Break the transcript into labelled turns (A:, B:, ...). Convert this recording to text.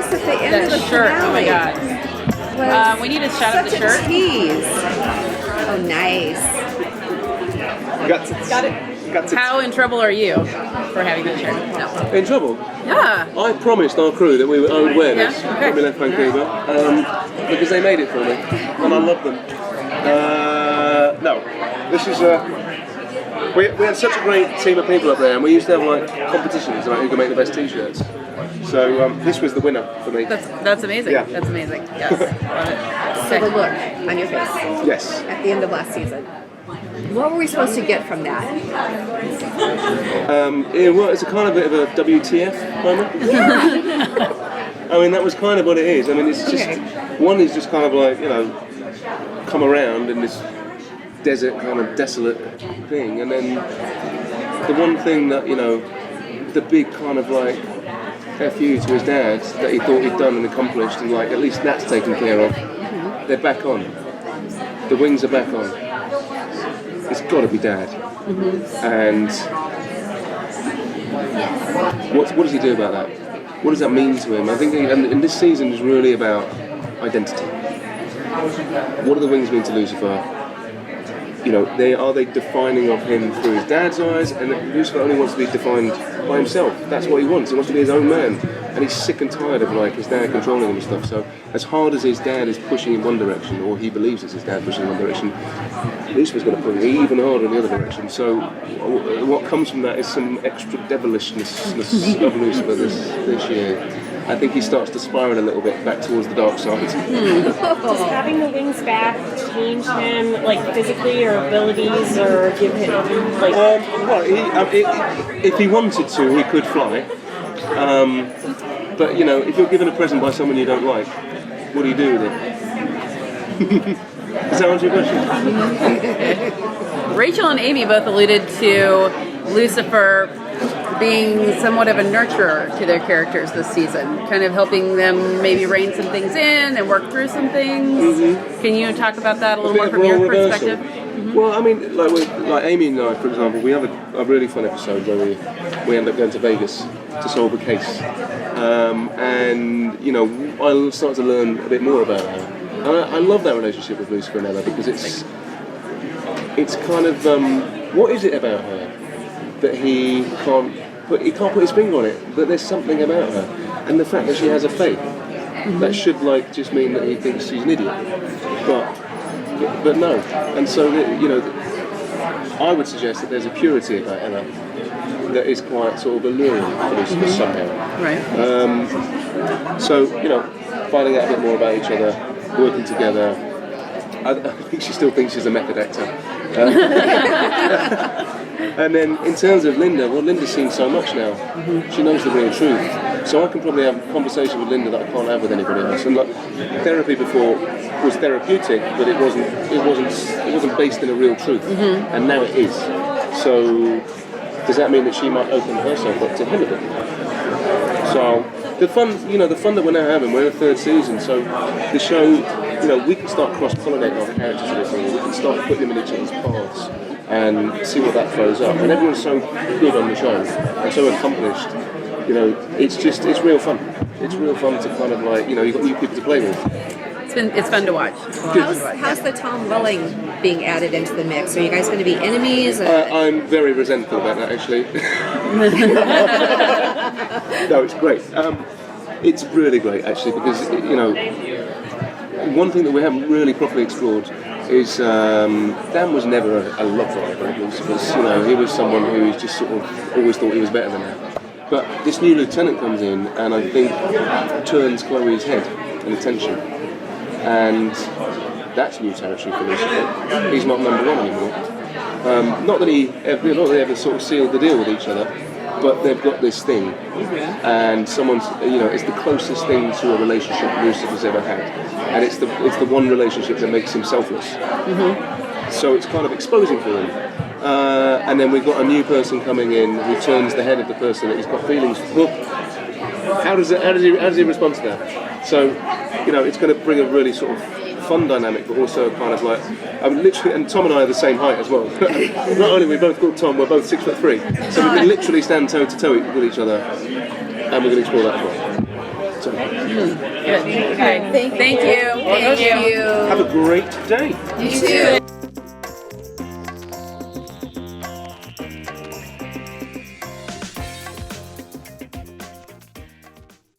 A: Ellis at the end of the
B: shirt.
A: finale.
B: Oh my god. We need to shout out the shirt.
A: Such a tease. Oh, nice.
C: Got it.
B: How in trouble are you for having that shirt? No.
C: In trouble?
B: Yeah.
C: I promised our crew that I would wear this
B: Yeah? Okay.
C: when we left Vancouver because they made it for me and I love them. No, this is we had such a great team of people up there, and we used to have like competitions about who could make the best T-shirts. So this was the winner for me.
B: That's amazing.
C: Yeah.
B: That's amazing. Yes. Love it.
A: So the look on your face
C: Yes.
A: at the end of last season. What were we supposed to get from that?
C: Well, it's a kind of bit of a WTF moment. I mean, that was kind of what it is. I mean, it's just one is just kind of like, you know, come around in this desert kind of desolate thing, and then the one thing that, you know, the big kind of like FU to his dad that he thought he'd done and accomplished, and like at least that's taken care of. They're back on. The wings are back on. It's got to be Dad. And what does he do about that? What does that mean to him? I think, and this season is really about identity. What do the wings mean to Lucifer? You know, are they defining of him through his dad's eyes? And Lucifer only wants to be defined by himself. That's what he wants. He wants to be his own man. And he's sick and tired of like his dad controlling him and stuff. So as hard as his dad is pushing in one direction, or he believes it's his dad pushing in one direction, Lucifer's going to push even harder in the other direction. So what comes from that is some extra devilishness of Lucifer this year. I think he starts to spiral a little bit back towards the dark side.
D: Does having the wings back change him, like physically or abilities, or give him like?
C: Well, if he wanted to, he could fly. But you know, if you're given a present by someone you don't like, what do you do with it? Does that answer your question?
B: Rachel and Amy both alluded to Lucifer being somewhat of a nurturer to their characters this season, kind of helping them maybe rein some things in and work through some things. Can you talk about that a little more from your perspective?
C: Well, I mean, like Amy and I, for example, we have a really fun episode where we end up going to Vegas to solve a case, and you know, I start to learn a bit more about her. And I love that relationship with Lucifer and Ella because it's kind of what is it about her that he can't put his finger on it, but there's something about her, and the fact that she has a faith that should like just mean that he thinks she's an idiot, but no, and so you know, I would suggest that there's a purity about Ella that is quite sort of alluring for Lucifer somehow.
B: Right.
C: So you know, finding out a bit more about each other, working together. I think she still thinks she's a method actor. And then in terms of Linda, well, Linda's seen so much now. She knows the real truth. So I can probably have a conversation with Linda that I can't have with anybody else. And like, therapy before was therapeutic, but it wasn't based in a real truth. And now it is. So does that mean that she might open herself up to him a bit? So the fun that we're now having, we're in the third season, so the show, you know, we can start cross-pollinating our characters a little. We can start putting them in each other's paths and see what that throws up. And everyone's so good on the show and so accomplished. You know, it's real fun. It's real fun to kind of like, you know, you've got new people to play with.
B: It's fun to watch.
A: How's the Tom Welling being added into the mix? Are you guys going to be enemies?
C: I'm very resentful about that, actually. No, it's great. It's really great, actually, because, you know, one thing that we haven't really properly explored is Dan was never a love rival of Lucifer's. You know, he was someone who just sort of always thought he was better than her. But this new lieutenant comes in and I think turns Chloe's head and attention. And that's new territory for Lucifer. He's not number one anymore. Not that they ever sort of sealed the deal with each other, but they've got this thing. And someone's, you know, it's the closest thing to a relationship Lucifer's ever had. And it's the one relationship that makes him selfless. So it's kind of exposing for him. And then we've got a new person coming in who turns the head of the person that he's got feelings for. How does he respond to that? So, you know, it's going to bring a really sort of fun dynamic, but also kind of like, I mean, literally, and Tom and I are the same height as well. Not only we both called Tom, we're both 6'3", so we can literally stand toe to toe with each other, and we're going to explore that as well. to me.
B: Good. Okay. Thank you.
C: All right,
B: Thank you.
C: Have a great day.
B: You too.